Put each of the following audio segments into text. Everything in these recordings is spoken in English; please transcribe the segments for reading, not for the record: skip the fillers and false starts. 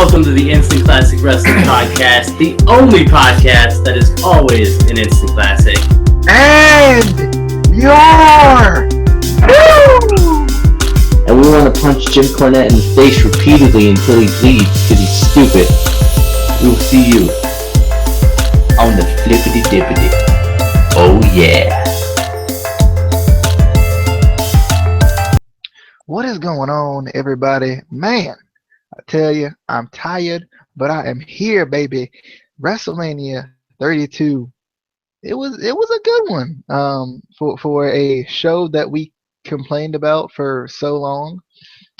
welcome to the Instant Classic Wrestling Podcast, the only podcast that is always an instant classic. And your And we want to punch Jim Cornette in the face repeatedly until he bleeds because he's stupid. We will see you on the flippity dippity. Oh yeah. What is going on, everybody? Man, I tell you, I'm tired, but I am here, baby. WrestleMania 32. It was a good one. For a show that we complained about for so long.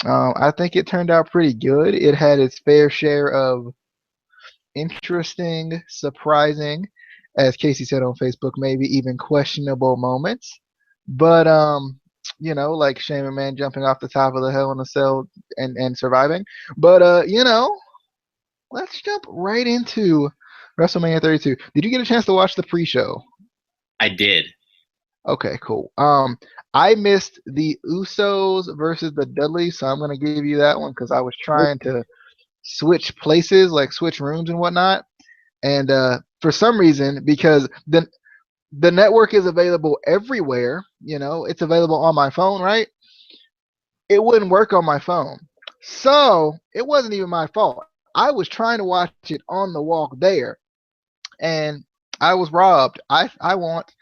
I think it turned out pretty good. It had its fair share of interesting, surprising, as Casey said on Facebook, maybe even questionable moments. But like Shane McMahon jumping off the top of the Hell in a Cell and surviving. But let's jump right into WrestleMania 32. Did you get a chance to watch the pre-show? I did. Okay, cool. I missed the Usos versus the Dudleys, so I'm gonna give you that one because I was trying to switch places, like switch rooms and whatnot. And for some reason, because the network is available everywhere, it's available on my phone, right? It wouldn't work on my phone. So it wasn't even my fault. I was trying to watch it on the walk there, and I was robbed. I want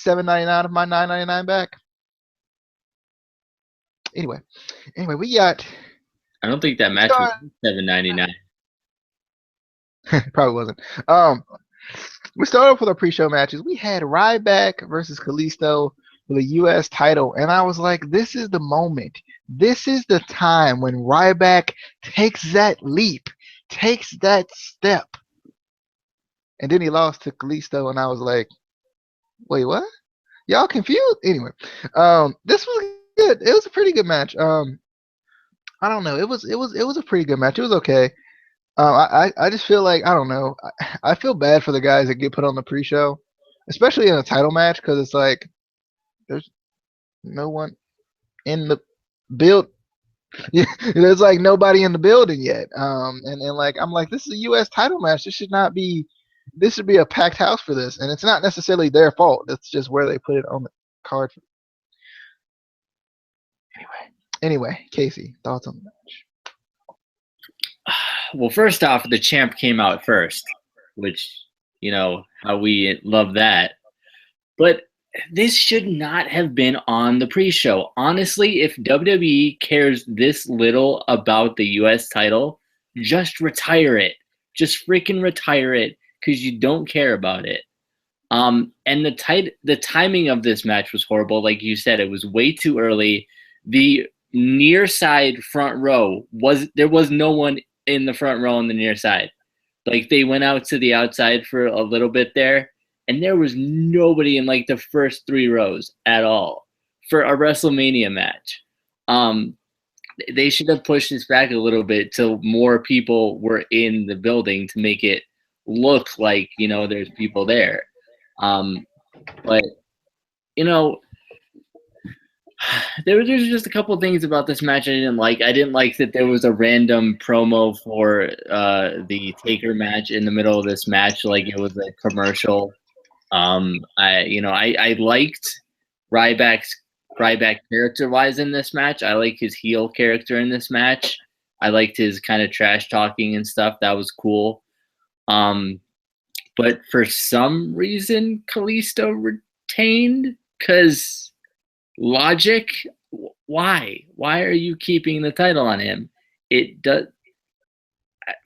$7.99 of my $9.99 back. Anyway, we got. I don't think that match was $7.99. Probably wasn't. We started off with our pre-show matches. We had Ryback versus Kalisto for the U.S. title, and I was like, this is the moment. This is the time when Ryback takes that leap, takes that step. And then he lost to Kalisto, and I was like, wait, what? Y'all confused? Anyway, this was good. It was a pretty good match. I don't know. It was a pretty good match. It was okay. I just feel like, I don't know. I feel bad for the guys that get put on the pre-show, especially in a title match, because it's like there's no one in the build. There's like nobody in the building yet. And like I'm like, this is a U.S. title match. This should be a packed house for this, and it's not necessarily their fault. It's just where they put it on the card. Anyway, Casey, thoughts on the match? Well, first off, the champ came out first, which, how we love that. But this should not have been on the pre-show. Honestly, if WWE cares this little about the U.S. title, just retire it. Just freaking retire it because you don't care about it. And the timing of this match was horrible. Like you said, it was way too early. The near side front row there was no one in the front row on the near side. Like they went out to the outside for a little bit there, and there was nobody in like the first three rows at all for a WrestleMania match. They should have pushed this back a little bit till more people were in the building to make it look like, there's people there. But there's just a couple things about this match I didn't like. I didn't like that there was a random promo for the Taker match in the middle of this match, like it was a commercial. I liked Ryback character-wise in this match. I like his heel character in this match. I liked his kind of trash talking and stuff. That was cool. But for some reason, Kalisto retained because. Logic, why are you keeping the title on him? It does.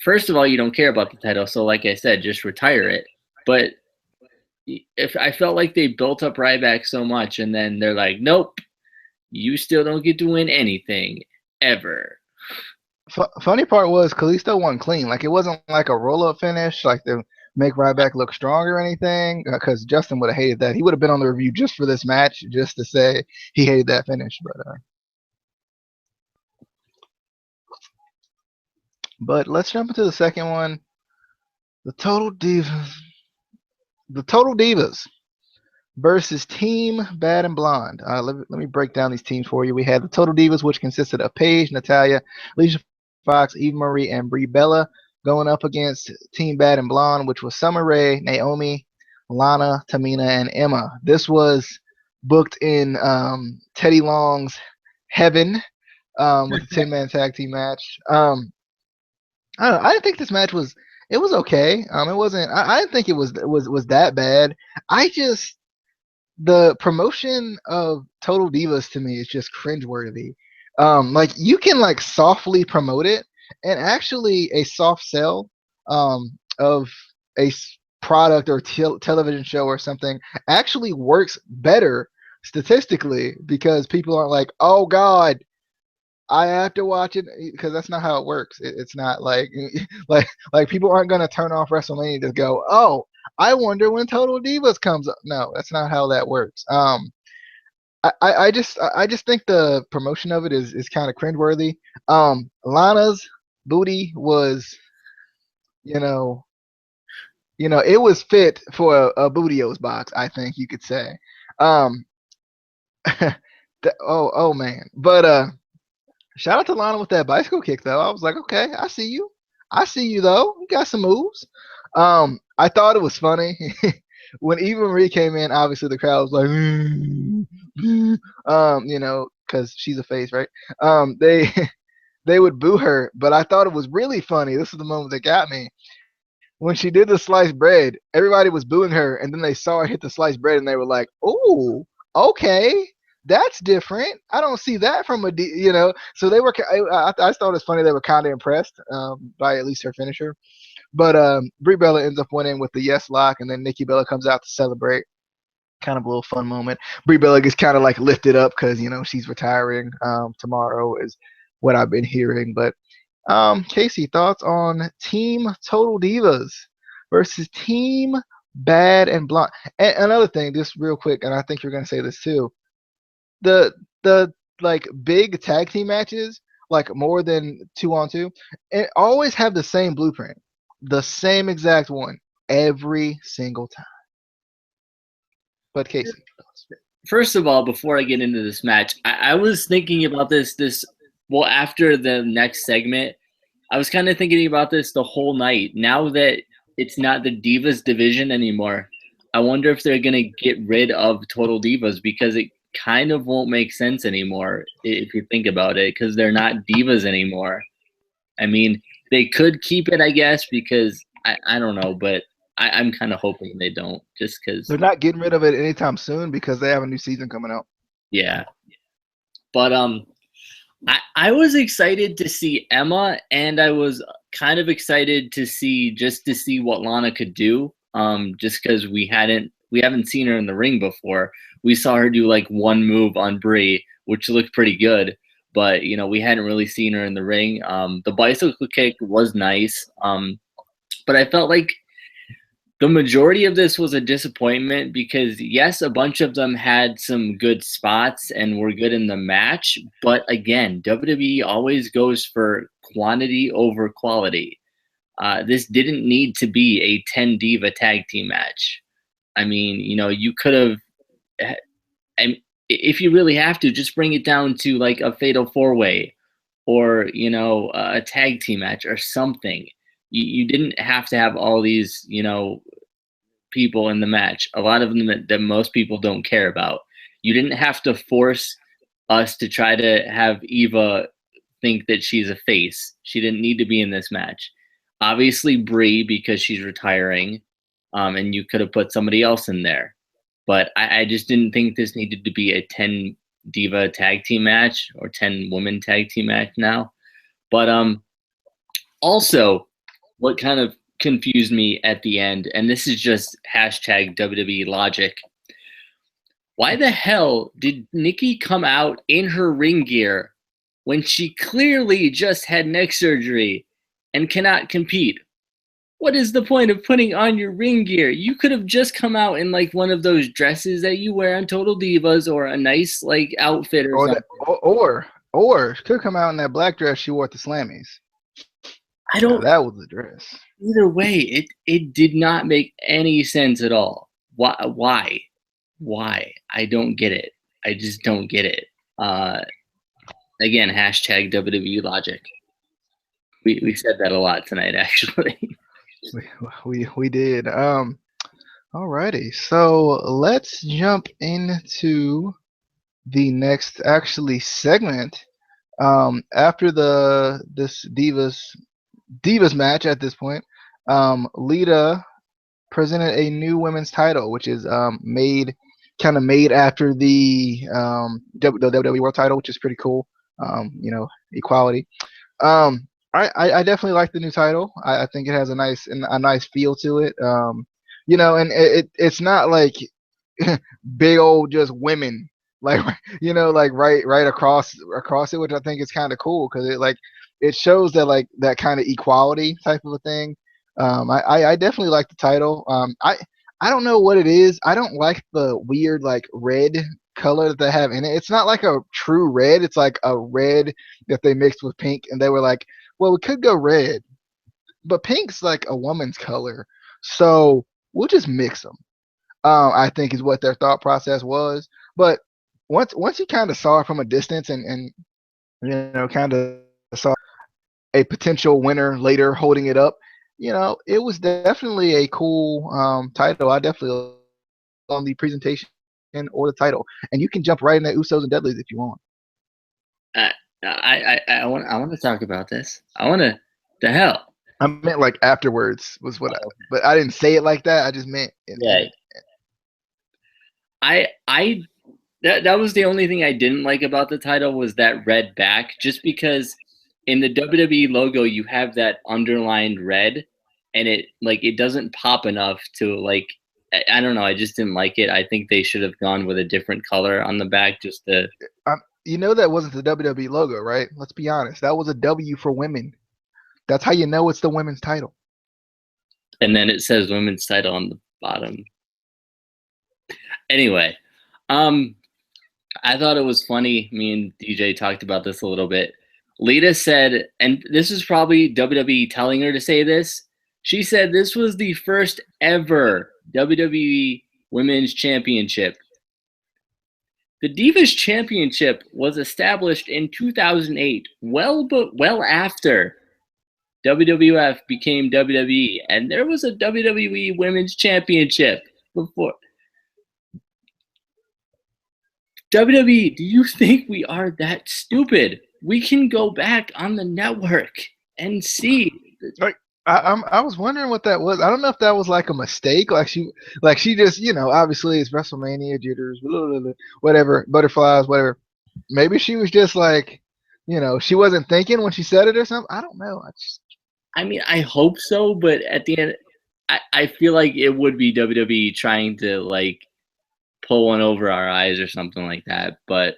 First of all, you don't care about the title, so like I said, just retire it. But if I felt like they built up Ryback so much, and then they're like, nope, you still don't get to win anything ever. Funny part was Kalisto won clean. Like it wasn't like a roll-up finish, like the make Ryback look strong or anything, because Justin would have hated that. He would have been on the review just for this match, just to say he hated that finish. But let's jump into the second one. The Total Divas versus Team Bad and Blonde. Let me break down these teams for you. We had the Total Divas, which consisted of Paige, Natalya, Alicia Fox, Eva Marie, and Brie Bella going up against Team Bad and Blonde, which was Summer Rae, Naomi, Lana, Tamina, and Emma. This was booked in Teddy Long's heaven with a 10-man tag team match. I don't know, I didn't think this match was. It was okay. It wasn't. I didn't think it was that bad. I just the promotion of Total Divas to me is just cringeworthy. Like you can like softly promote it, and actually a soft sell of a product or television show or something actually works better statistically because people aren't like, oh God, I have to watch it because that's not how it works. It's not like like people aren't gonna turn off WrestleMania to go, oh, I wonder when Total Divas comes up. No, that's not how that works. I just think the promotion of it is kind of cringeworthy. Lana's booty was, you know, it was fit for a Bootios box. I think you could say. Um, oh man, but shout out to Lana with that bicycle kick though. I was like, okay, I see you. I see you though. You got some moves. I thought it was funny when Eva Marie came in. Obviously, the crowd was like, because she's a face, right? They they would boo her, but I thought it was really funny. This is the moment that got me. When she did the sliced bread, everybody was booing her, and then they saw her hit the sliced bread, and they were like, "Ooh, okay, that's different. I don't see that from a. So they were. I thought it was funny. They were kind of impressed by at least her finisher. But Brie Bella ends up winning with the yes lock, and then Nikki Bella comes out to celebrate. Kind of a little fun moment. Brie Bella gets kind of like lifted up because she's retiring tomorrow, is what I've been hearing. But Casey, thoughts on Team Total Divas versus Team Bad and Blonde? And another thing, just real quick, and I think you're gonna say this too. The like big tag team matches, like more than 2-on-2, and always have the same blueprint, the same exact one every single time. But Casey, First of all, before I get into this match, I was thinking about this well, after the next segment, I was kind of thinking about this the whole night. Now that it's not the Divas division anymore, I wonder if they're going to get rid of Total Divas because it kind of won't make sense anymore if you think about it, because they're not Divas anymore. I mean, they could keep it, I guess, because I don't know, but I'm kind of hoping they don't, just because. they're not getting rid of it anytime soon because they have a new season coming out. Yeah. But I was excited to see Emma, and I was kind of excited to see what Lana could do. Just because we haven't seen her in the ring before. We saw her do like one move on Brie, which looked pretty good, but we hadn't really seen her in the ring. The bicycle kick was nice, but I felt like the majority of this was a disappointment because, yes, a bunch of them had some good spots and were good in the match. But again, WWE always goes for quantity over quality. This didn't need to be a 10 diva tag team match. I mean, you could have, and if you really have to, just bring it down to like a fatal 4-way or, a tag team match or something. You didn't have to have all these, people in the match, a lot of them that most people don't care about. You didn't have to force us to try to have Eva think that she's a face. She didn't need to be in this match. Obviously Brie, because she's retiring, and you could have put somebody else in there. But I just didn't think this needed to be a 10 diva tag team match or 10 women tag team match now. But also, what kind of confused me at the end, and this is just hashtag WWE logic. Why the hell did Nikki come out in her ring gear when she clearly just had neck surgery and cannot compete? What is the point of putting on your ring gear? You could have just come out in like one of those dresses that you wear on Total Divas, or a nice like outfit or something. Or she could come out in that black dress she wore at the Slammies. I don't. That was the dress. Either way, it did not make any sense at all. Why? I don't get it. I just don't get it. Again, hashtag WWE logic. We said that a lot tonight, actually. We did. Alrighty. So let's jump into the next actually segment. After this divas match at this point, Lita presented a new women's title, which is made after the WWE World title, which is pretty cool. Equality. I definitely like the new title. I think it has a nice feel to it. And it's not like big old just women like like right across it, which I think is kind of cool because it shows that like that kind of equality type of a thing. I definitely like the title. I don't know what it is. I don't like the weird like red color that they have in it. It's not like a true red. It's like a red that they mixed with pink, and they were like, well, we could go red, but pink's like a woman's color, so we'll just mix them. I think is what their thought process was. But once you kind of saw it from a distance and kind of saw a potential winner later holding it up, it was definitely a cool title. I definitely on the presentation or the title, and you can jump right in the Usos and Dudleys if you want. I want to talk about this. The hell. I meant like afterwards was but I didn't say it like that. I just meant yeah. That was the only thing I didn't like about the title was that red back, just because in the WWE logo you have that underlined red, and it doesn't pop enough to like. I don't know. I just didn't like it. I think they should have gone with a different color on the back, just to. That wasn't the WWE logo, right? Let's be honest. That was a W for women. That's how you know it's the women's title. And then it says women's title on the bottom. Anyway, I thought it was funny. Me and DJ talked about this a little bit. Lita said, and this is probably WWE telling her to say this. She said this was the first ever WWE Women's Championship. The Divas Championship was established in 2008, well after WWF became WWE, and there was a WWE Women's Championship before. WWE, do you think we are that stupid? We can go back on the network and see. I was wondering what that was. I don't know if that was like a mistake. Like she just, obviously it's WrestleMania jitters, blah, blah, blah, whatever, butterflies, whatever. Maybe she was just like, she wasn't thinking when she said it or something. I don't know. I hope so, but at the end, I feel like it would be WWE trying to like pull one over our eyes or something like that. But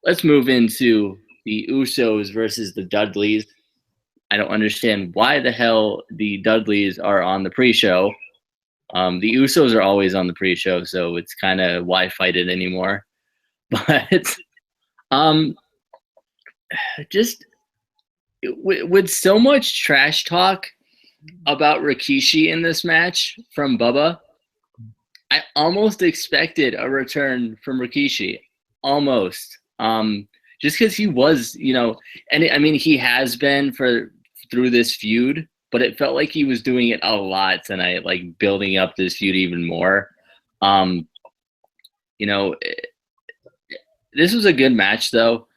let's move into the Usos versus the Dudleys. I don't understand why the hell the Dudleys are on the pre-show. The Usos are always on the pre-show, so it's kind of why fight it anymore. But just with so much trash talk about Rikishi in this match from Bubba, I almost expected a return from Rikishi. Almost. Just because he was, and he has been through this feud, but it felt like he was doing it a lot tonight, like building up this feud even more. This was a good match though.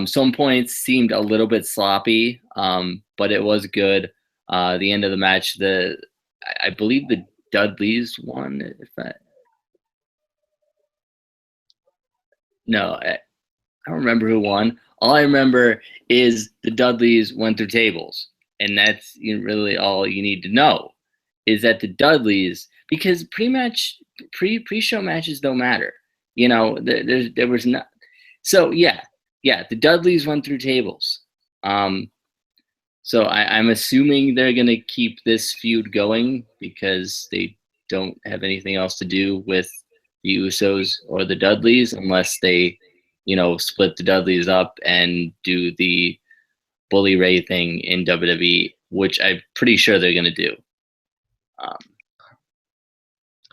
Some points seemed a little bit sloppy, but it was good. The end of the match, I believe the Dudleys won. I don't remember who won. All I remember is the Dudleys went through tables, and that's really all you need to know. Is that the Dudleys, because pre-show matches don't matter. There was not. So yeah, the Dudleys went through tables. So I'm assuming they're gonna keep this feud going because they don't have anything else to do with the Usos or the Dudleys unless they, split the Dudleys up and do the Bully Ray thing in WWE, which I'm pretty sure they're gonna do.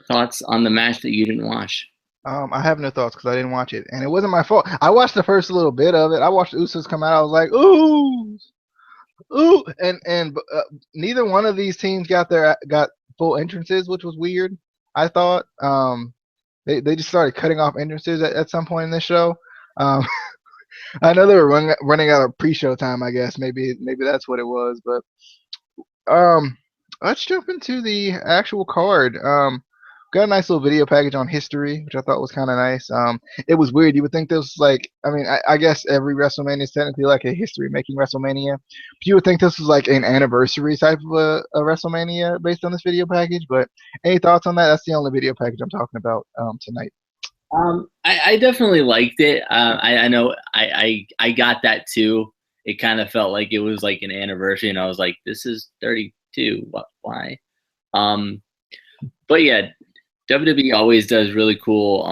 Thoughts on the match that you didn't watch? I have no thoughts because I didn't watch it, and it wasn't my fault. I watched the first little bit of it. I watched the Usos come out. I was like, ooh. ooh, and neither one of these teams got full entrances, which was weird. I thought they just started cutting off entrances at some point in the show. Um, I know they were running out of pre-show time. I guess maybe that's what it was. But um, let's jump into the actual card. Got a nice little video package on history, which I thought was kind of nice. It was weird. You would think this was like, I mean, I guess every WrestleMania is technically like a history-making WrestleMania. But you would think this was like an anniversary type of a WrestleMania based on this video package. But any thoughts on that? That's the only video package I'm talking about tonight. I definitely liked it. I know I got that too. It kind of felt like it was like an anniversary, and I was like, this is 32. Why? But yeah, WWE always does really cool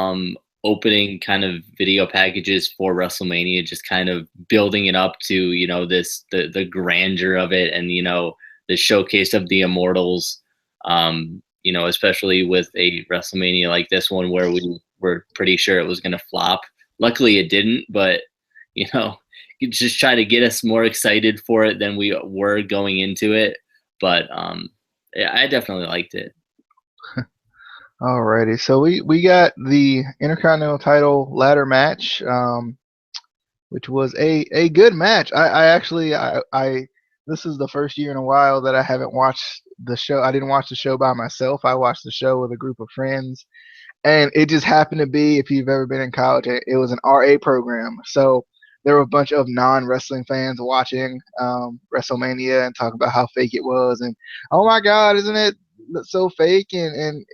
opening kind of video packages for WrestleMania, just kind of building it up to, you know, the grandeur of it, and, you know, the showcase of the Immortals. You know, especially with a WrestleMania like this one where we were pretty sure it was going to flop. Luckily it didn't, but, you know, you just try to get us more excited for it than we were going into it. But yeah, I definitely liked it. Alrighty, so we got the Intercontinental title ladder match, which was a good match. I actually I this is the first year in a while that I haven't watched the show. I didn't watch the show by myself. I watched the show with a group of friends, and it just happened to be, if you've ever been in college, it was an RA program. So there were a bunch of non-wrestling fans watching WrestleMania and talking about how fake it was, and oh my God, isn't it so fake? And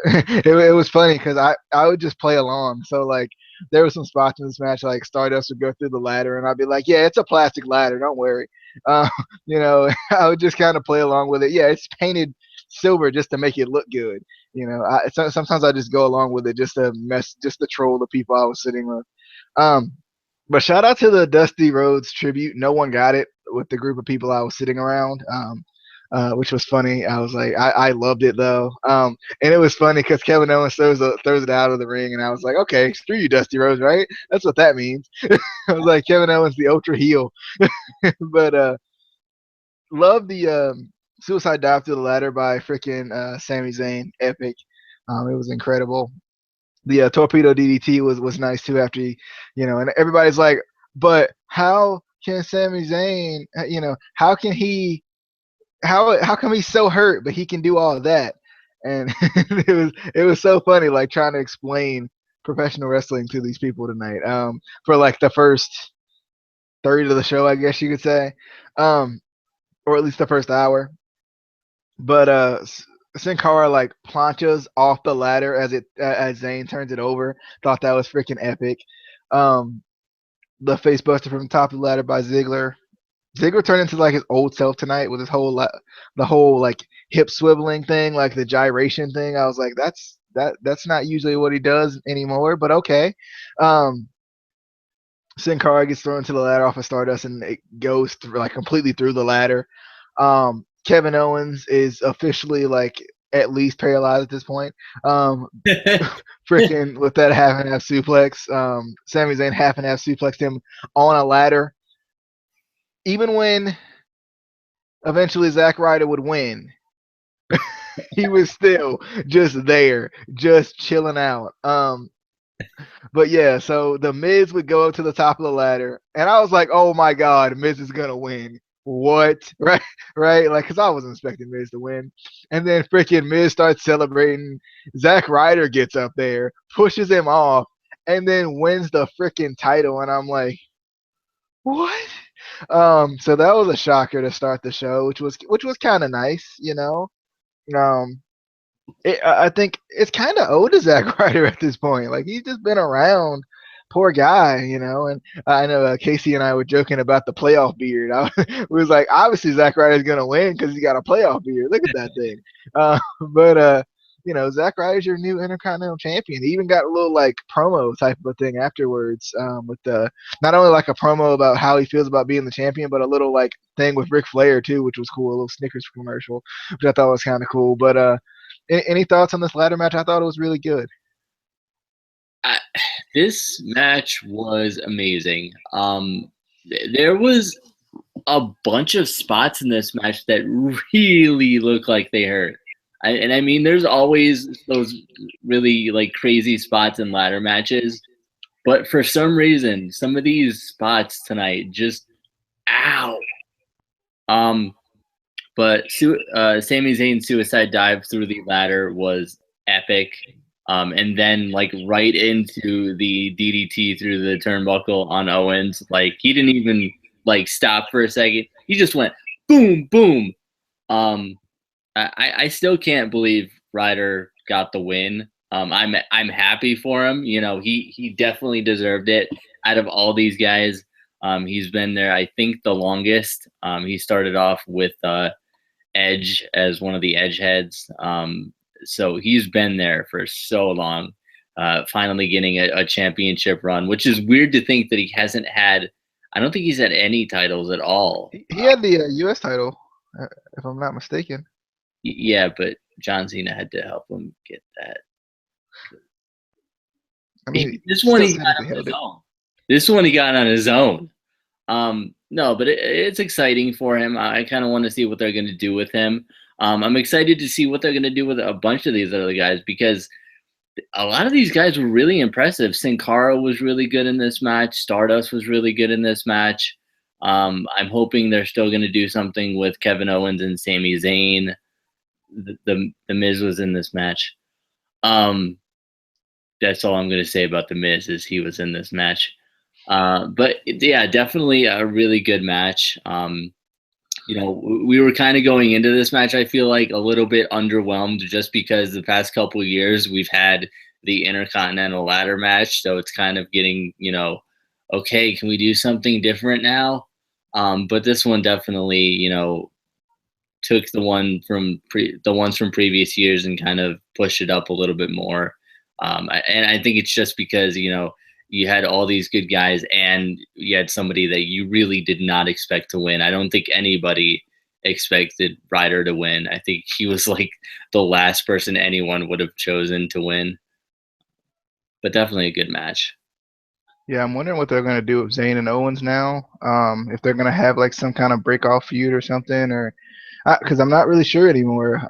it was funny because I would just play along. So like there were some spots in this match like Stardust would go through the ladder, and I'd be like, yeah, it's a plastic ladder, don't worry. Uh, you know, I would just kind of play along with it. Yeah, it's painted silver just to make it look good. You know, sometimes I just go along with it just to just to troll the people I was sitting with. Um, but shout out to the Dusty Rhodes tribute. No one got it with the group of people I was sitting around. Which was funny. I was like, I loved it though. And it was funny because Kevin Owens throws it out of the ring, and I was like, okay, screw you, Dusty Rhodes, right? That's what that means. I was like, Kevin Owens, the ultra heel. But love the suicide dive through the ladder by freaking Sami Zayn, epic. It was incredible. The torpedo DDT was nice too. After and everybody's like, but how can Sami Zayn, how can he how come he's so hurt but he can do all of that? And it was so funny, like trying to explain professional wrestling to these people tonight, for like the first third of the show, I guess you could say, or at least the first hour. But Sin Cara like planchas off the ladder as Zayn turns it over. Thought that was freaking epic. The face buster from the top of the ladder by Ziggler. Ziggler turned into like his old self tonight with his the whole like hip swiveling thing, like the gyration thing. I was like, that's not usually what he does anymore, but okay. Sin Cara gets thrown to the ladder off of Stardust, and it goes through, like completely through the ladder. Kevin Owens is officially like at least paralyzed at this point. Freaking with that half and half suplex. Sami Zayn half and half suplexed him on a ladder. Even when eventually Zack Ryder would win, he was still just there, just chilling out. But yeah, so the Miz would go up to the top of the ladder, and I was like, oh my God, Miz is going to win. What? Right? Like, because I wasn't expecting Miz to win. And then freaking Miz starts celebrating. Zack Ryder gets up there, pushes him off, and then wins the freaking title. And I'm like, what? So that was a shocker to start the show, which was kind of nice, you know. I think it's kind of owed to Zack Ryder at this point. Like he's just been around, poor guy, you know. And I know Casey and I were joking about the playoff beard. We was like, obviously Zack Ryder's gonna win because he got a playoff beard. Look at that thing. But Zack Ryder's your new Intercontinental Champion. He even got a little like promo type of a thing afterwards, with the not only like a promo about how he feels about being the champion, but a little like thing with Ric Flair too, which was cool. A little Snickers commercial, which I thought was kind of cool. But any thoughts on this ladder match? I thought it was really good. This match was amazing. There was a bunch of spots in this match that really look like they hurt. I mean, there's always those really like crazy spots in ladder matches, but for some reason, some of these spots tonight just ow. But Sami Zayn's suicide dive through the ladder was epic. And then like right into the DDT through the turnbuckle on Owens. Like he didn't even like stop for a second. He just went boom, boom. I still can't believe Ryder got the win. I'm happy for him. You know, he definitely deserved it. Out of all these guys, he's been there, I think, the longest. He started off with Edge as one of the Edge heads. So he's been there for so long. Finally getting a championship run, which is weird to think that he hasn't had. I don't think he's had any titles at all. He had the U.S. title, if I'm not mistaken. Yeah, but John Cena had to help him get that. I mean, this one he got on his own. This one he got on his own. No, but it's exciting for him. I kind of want to see what they're going to do with him. I'm excited to see what they're going to do with a bunch of these other guys because a lot of these guys were really impressive. Sin Cara was really good in this match. Stardust was really good in this match. I'm hoping they're still going to do something with Kevin Owens and Sami Zayn. The Miz was in this match. That's all I'm going to say about the Miz is he was in this match. But yeah, definitely a really good match. You know, we were kind of going into this match, I feel like, a little bit underwhelmed just because the past couple of years we've had the Intercontinental Ladder match. So it's kind of getting, you know, okay, can we do something different now? But this one definitely, you know, took the ones from previous years and kind of pushed it up a little bit more. And I think it's just because, you know, you had all these good guys and you had somebody that you really did not expect to win. I don't think anybody expected Ryder to win. I think he was like the last person anyone would have chosen to win. But definitely a good match. Yeah, I'm wondering what they're going to do with Zayn and Owens now. If they're going to have like some kind of break-off feud or something, or because I'm not really sure anymore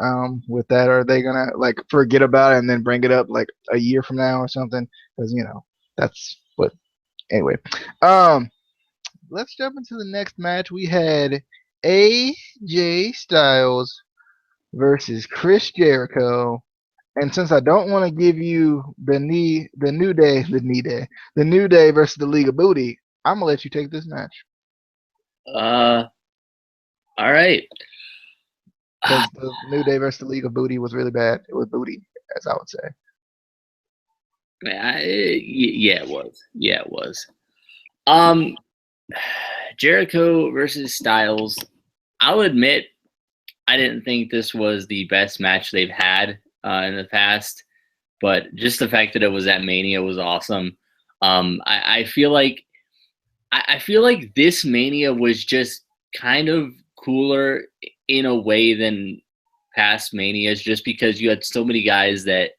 with that. Are they going to like forget about it and then bring it up like a year from now or something? Because, you know, that's what. Anyway, let's jump into the next match. We had AJ Styles versus Chris Jericho. And since I don't want to give you the New Day versus the League of Booty, I'm gonna let you take this match. All right. Because the New Day versus the League of Booty was really bad. It was booty, as I would say. Yeah, it was. Yeah, it was. Jericho versus Styles. I'll admit, I didn't think this was the best match they've had in the past, but just the fact that it was at Mania was awesome. I feel like this Mania was just kind of cooler in a way than past Manias, just because you had so many guys that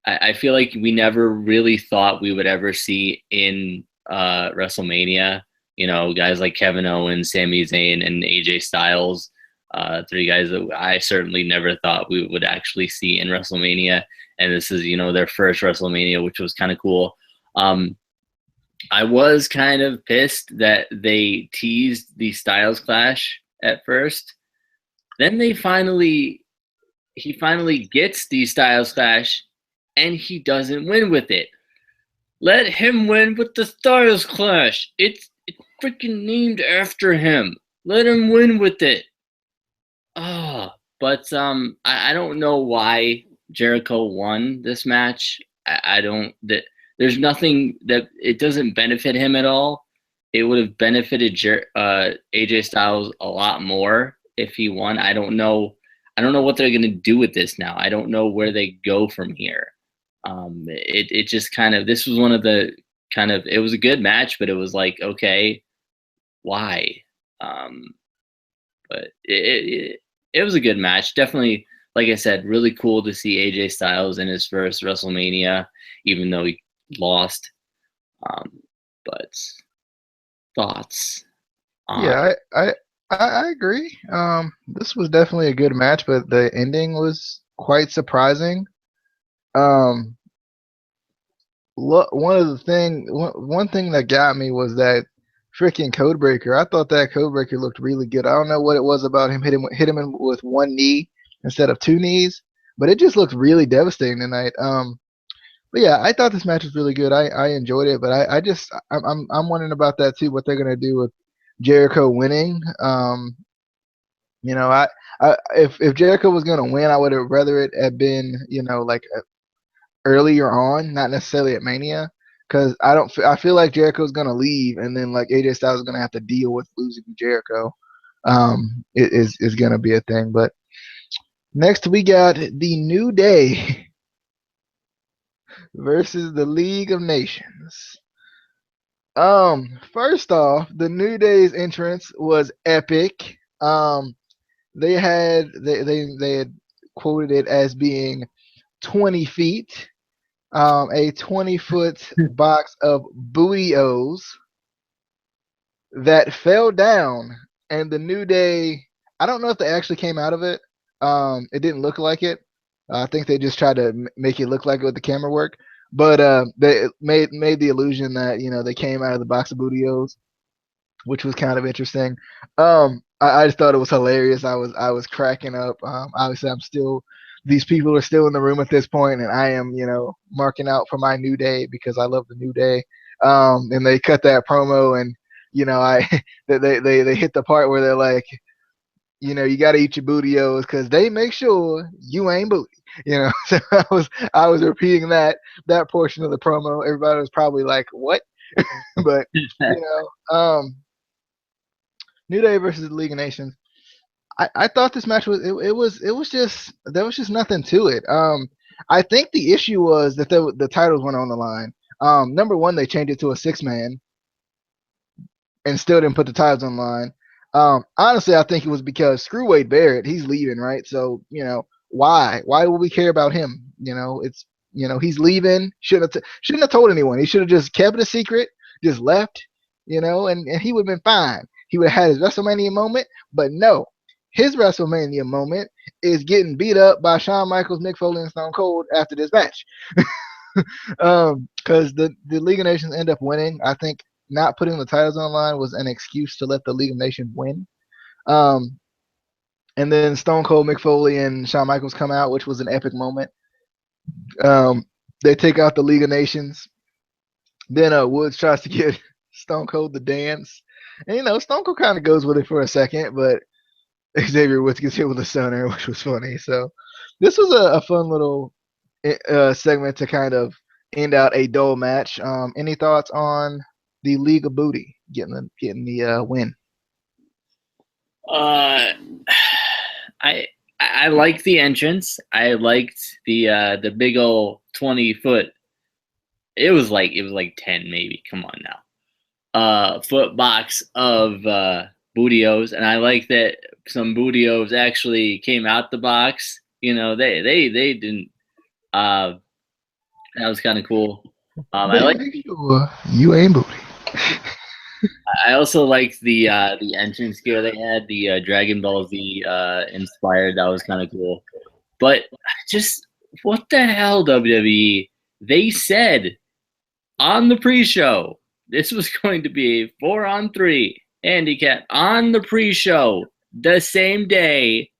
I feel like we never really thought we would ever see in WrestleMania. You know, guys like Kevin Owens, Sami Zayn, and AJ Styles. Three guys that I certainly never thought we would actually see in WrestleMania. And this is, you know, their first WrestleMania, which was kind of cool. I was kind of pissed that they teased the Styles Clash at first. Then he finally gets the Styles Clash, and he doesn't win with it. Let him win with the Styles Clash. It's freaking named after him. Let him win with it. But I don't know why Jericho won this match. I don't. There's nothing that it doesn't benefit him at all. It would have benefited AJ Styles a lot more if he won. I don't know what they're gonna do with this now. I don't know where they go from here. It just kind of, this was one of the kind of, it was a good match, but it was like, okay, why? But it was a good match. Definitely, like I said, really cool to see AJ Styles in his first WrestleMania, even though he lost. But thoughts? Yeah, I agree. This was definitely a good match, but the ending was quite surprising. Um, one thing that got me was that freaking Codebreaker. I thought that Codebreaker looked really good. I don't know what it was about him hit him with one knee instead of two knees, but it just looked really devastating tonight. But yeah, I thought this match was really good. I enjoyed it, but I'm wondering about that too. What they're gonna do with Jericho winning? You know, if Jericho was gonna win, I would have rather it had been like earlier on, not necessarily at Mania, because I feel like Jericho's gonna leave, and then like AJ Styles is gonna have to deal with losing Jericho. It is gonna be a thing. But next we got the New Day versus the League of Nations. First off, the New Day's entrance was epic. They had quoted it as being 20 feet, a 20-foot box of booty-os that fell down, and the New Day. I don't know if they actually came out of it. It didn't look like it. I think they just tried to make it look like it with the camera work. But they made the illusion that they came out of the box of booty-os, which was kind of interesting. I just thought it was hilarious. I was cracking up. Obviously, these people are still in the room at this point, and I am marking out for my New Day because I love the New Day. And they cut that promo, and I they hit the part where they're like, you got to eat your booty-os because they make sure you ain't booty. So I was repeating that portion of the promo. Everybody was probably like, what? But New Day versus the League of Nations. I thought this match was just there was just nothing to it. I think the issue was that the titles went on the line. Number one, they changed it to a 6-man and still didn't put the titles on the line. Honestly, I think it was because screw Wade Barrett, he's leaving, right? So why would we care about him? It's he's leaving. Shouldn't have told anyone. He should have just kept it a secret, just left, and he would have been fine. He would have had his WrestleMania moment, but no, his WrestleMania moment is getting beat up by Shawn Michaels, Mick Foley, and Stone Cold after this match. Because the League of Nations end up winning. I think not putting the titles on the line was an excuse to let the League of Nations win. And then Stone Cold, Mick Foley, and Shawn Michaels come out, which was an epic moment. They take out the League of Nations. Then Woods tries to get Stone Cold to dance. And, Stone Cold kind of goes with it for a second, but Xavier Woods gets hit with a stunner, which was funny. So this was a fun little segment to kind of end out a dull match. Any thoughts on the League of Booty getting the win? I liked the entrance. I liked the big old 20-foot. It was like 10 maybe. Come on now. Foot box of booty-os, and I like that some booty-os actually came out the box. They didn't. That was kind of cool. I like. Make sure you ain't booty. I also liked the entrance gear they had, the Dragon Ball Z inspired. That was kind of cool. But just what the hell, WWE? They said on the pre-show this was going to be a 4-on-3 handicap on the pre-show the same day,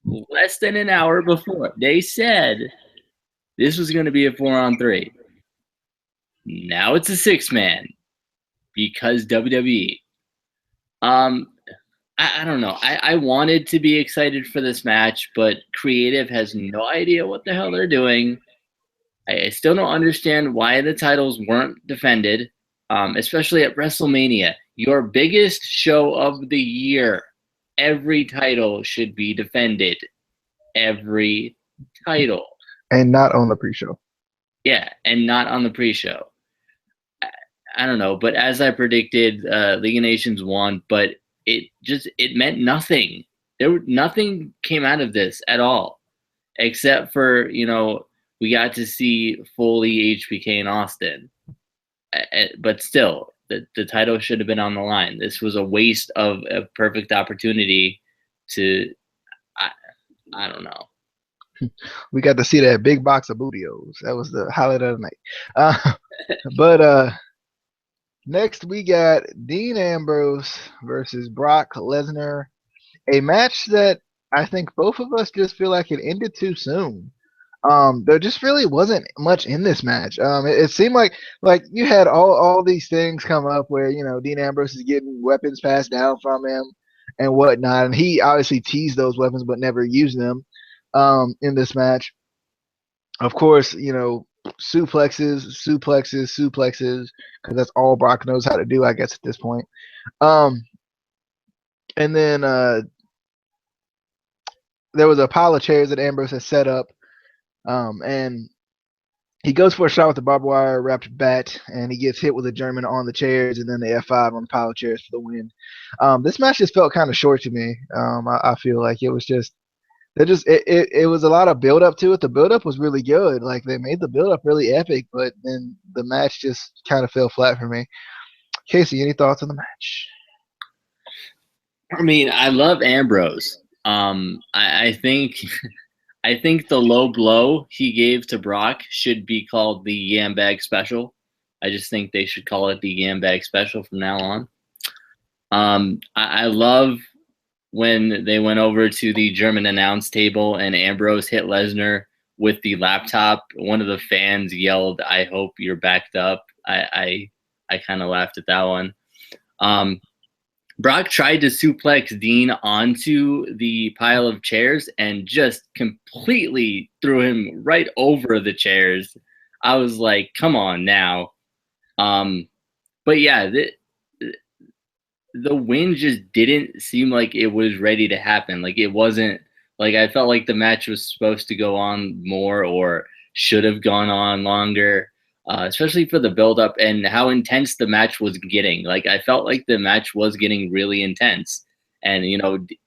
less than an hour before. They said this was going to be a 4-on-3. Now it's a 6-man. Because WWE. I don't know. I wanted to be excited for this match, but creative has no idea what the hell they're doing. I still don't understand why the titles weren't defended, especially at WrestleMania, your biggest show of the year. Every title should be defended. Every title. And not on the pre-show. Yeah, and not on the pre-show. I don't know, but as I predicted, League of Nations won, but it meant nothing. Nothing came out of this at all, except for we got to see Foley, HBK, and Austin. But still, The title should have been on the line. This was a waste of a perfect opportunity to. I don't know. We got to see that big box of bootios. That was the highlight of the night. But next we got Dean Ambrose versus Brock Lesnar, a match that I think both of us just feel like it ended too soon. There just really wasn't much in this match. It seemed like you had all these things come up where Dean Ambrose is getting weapons passed down from him and whatnot, and he obviously teased those weapons but never used them in this match. Of course, suplexes, because that's all Brock knows how to do, I guess, at this point. And then there was a pile of chairs that Ambrose had set up, and he goes for a shot with the barbed wire wrapped bat, and he gets hit with a German on the chairs, and then the F5 on the pile of chairs for the win. This match just felt kind of short to me. I feel like it was just it was a lot of build up to it. The build up was really good. Like, they made the build up really epic, but then the match just kind of fell flat for me. Casey, any thoughts on the match? I mean, I love Ambrose. I think I think the low blow he gave to Brock should be called the Yam Bag Special. I just think they should call it the Yam Bag Special from now on. I love when they went over to the German announce table and Ambrose hit Lesnar with the laptop. One of the fans yelled, "I hope you're backed up." I kind of laughed at that one. Brock tried to suplex Dean onto the pile of chairs and just completely threw him right over the chairs. I was like, come on now. But yeah, the win just didn't seem like it was ready to happen. Like, it wasn't like, I felt like the match was supposed to go on more or should have gone on longer. Especially for the build-up and how intense the match was getting. Like, I felt like the match was getting really intense. And,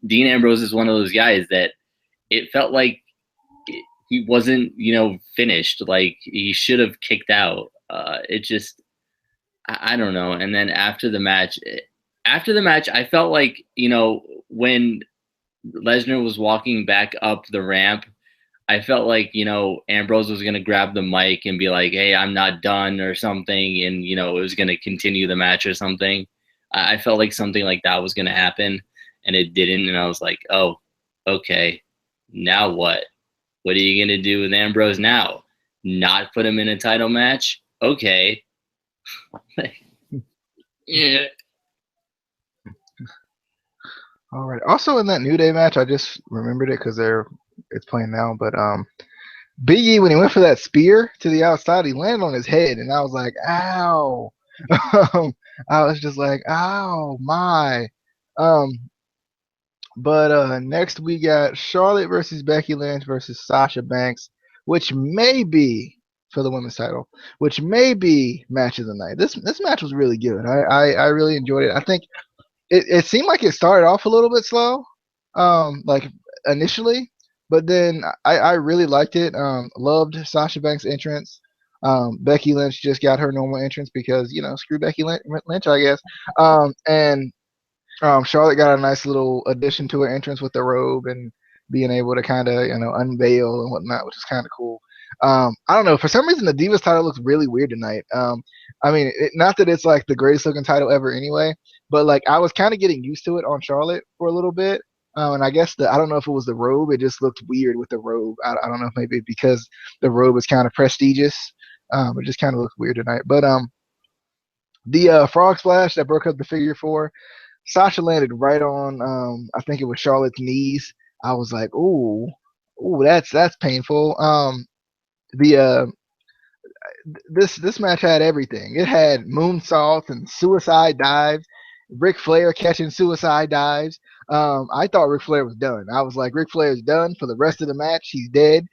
Dean Ambrose is one of those guys that it felt like he wasn't, finished. Like, he should have kicked out. It just, I don't know. And then after the match, I felt like, when Lesnar was walking back up the ramp, I felt like, Ambrose was going to grab the mic and be like, "Hey, I'm not done," or something. And, it was going to continue the match or something. I felt like something like that was going to happen, and it didn't. And I was like, oh, okay, now what? What are you going to do with Ambrose now? Not put him in a title match? Okay. Yeah. All right. Also, in that New Day match, I just remembered it because it's playing now. But Big E, when he went for that spear to the outside, he landed on his head, and I was like, "Ow!" I was just like, "Ow, my!" But next we got Charlotte versus Becky Lynch versus Sasha Banks, which may be for the women's title, which may be match of the night. This match was really good. I really enjoyed it. I think it seemed like it started off a little bit slow, like initially, but then I really liked it. Loved Sasha Banks' entrance. Becky Lynch just got her normal entrance because screw Becky Lynch, I guess. And Charlotte got a nice little addition to her entrance with the robe and being able to kind of unveil and whatnot, which is kind of cool. I don't know. For some reason, the Divas title looks really weird tonight. I mean, not that it's like the greatest looking title ever anyway, but like I was kind of getting used to it on Charlotte for a little bit. And I guess I don't know if it was the robe. It just looked weird with the robe. I don't know if maybe because the robe is kind of prestigious. It just kind of looked weird tonight. But the frog splash that broke up the figure four, Sasha landed right on I think it was Charlotte's knees. I was like, ooh, that's painful. The this match had everything. It had moonsaults and suicide dives, Ric Flair catching suicide dives. I thought Ric Flair was done. I was like, Ric Flair's done for the rest of the match. He's dead.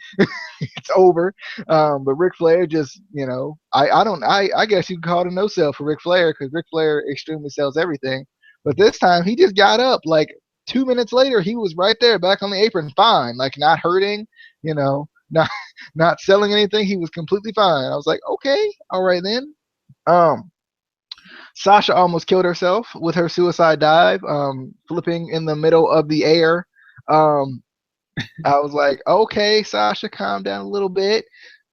It's over. But Ric Flair just, I guess you could call it a no sell for Ric Flair because Ric Flair extremely sells everything. But this time he just got up. Like 2 minutes later, he was right there back on the apron, fine, like not hurting, not selling anything. He was completely fine. I was like, okay, all right then. Sasha almost killed herself with her suicide dive, flipping in the middle of the air. I was like, okay, Sasha, calm down a little bit.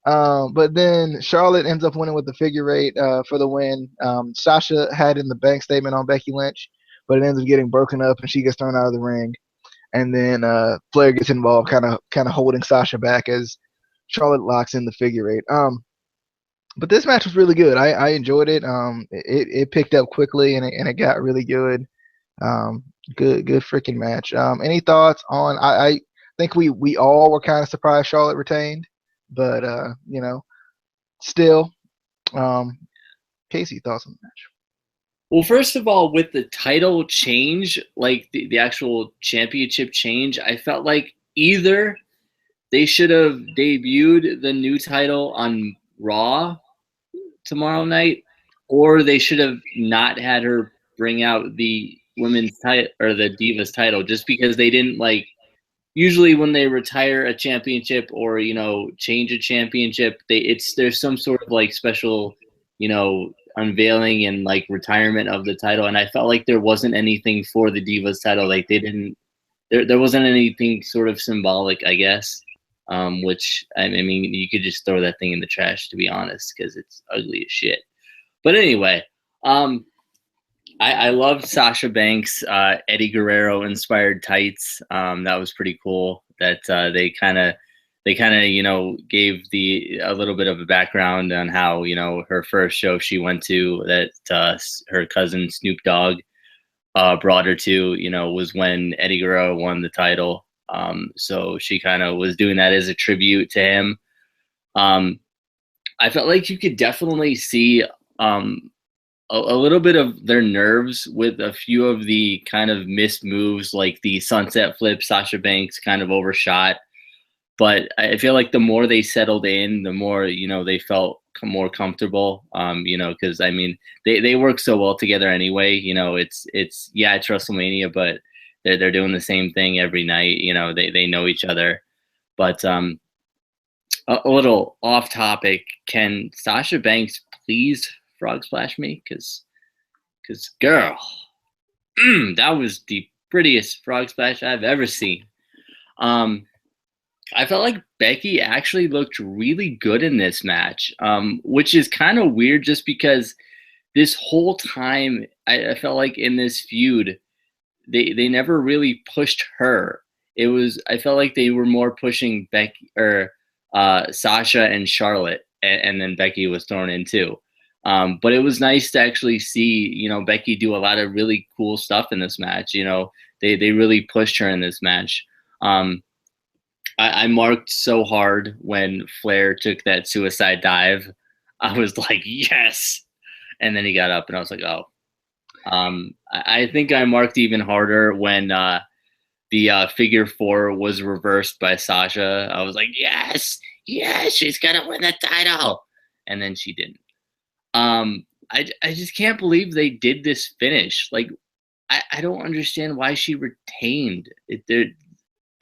But then Charlotte ends up winning with the figure eight for the win. Sasha had in the bank statement on Becky Lynch, but it ends up getting broken up and she gets thrown out of the ring. And then Flair gets involved, kind of holding Sasha back as Charlotte locks in the figure eight. But this match was really good. I enjoyed it. It picked up quickly and it got really good. Good freaking match. Any thoughts on? I think we all were kind of surprised Charlotte retained, but still. Casey, thoughts on the match? Well, first of all, with the title change, like the actual championship change, I felt like either they should have debuted the new title on Raw tomorrow night, or they should have not had her bring out the women's title or the Divas title, just because they didn't like. Usually, when they retire a championship or change a championship, there's some sort of like special unveiling and like retirement of the title, and I felt like there wasn't anything for the Divas title. Like they didn't. There wasn't anything sort of symbolic, I guess. Which I mean, you could just throw that thing in the trash, to be honest, because it's ugly as shit. But anyway, I loved Sasha Banks' Eddie Guerrero inspired tights. That was pretty cool. That they kind of gave a little bit of a background on how her first show she went to that her cousin Snoop Dogg brought her to was when Eddie Guerrero won the title. So she kind of was doing that as a tribute to him. I felt like you could definitely see a little bit of their nerves with a few of the kind of missed moves, like the sunset flip Sasha Banks kind of overshot. But I feel like the more they settled in, the more they felt more comfortable. Because I mean they work so well together anyway. It's WrestleMania, but they're doing the same thing every night. They know each other. But a little off topic, can Sasha Banks please frog splash me? Because girl, that was the prettiest frog splash I've ever seen. I felt like Becky actually looked really good in this match, which is kind of weird just because this whole time I felt like in this feud, they never really pushed her. I felt like they were more pushing Becky or Sasha and Charlotte, and then Becky was thrown in too. But it was nice to actually see, Becky do a lot of really cool stuff in this match. They really pushed her in this match. I marked so hard when Flair took that suicide dive. I was like, yes. And then he got up and I was like, oh. I think I marked even harder when the figure four was reversed by Sasha. I was like, yes, she's going to win the title. And then she didn't. I just can't believe they did this finish. Like, I don't understand why she retained it.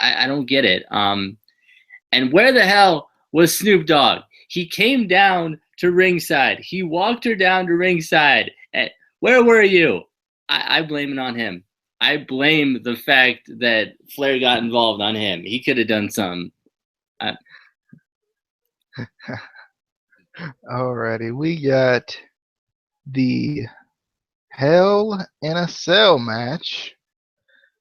I don't get it. And where the hell was Snoop Dogg? He came down to ringside. He walked her down to ringside. Where were you? I blame it on him. I blame the fact that Flair got involved on him. He could have done something. Alrighty, we got the Hell in a Cell match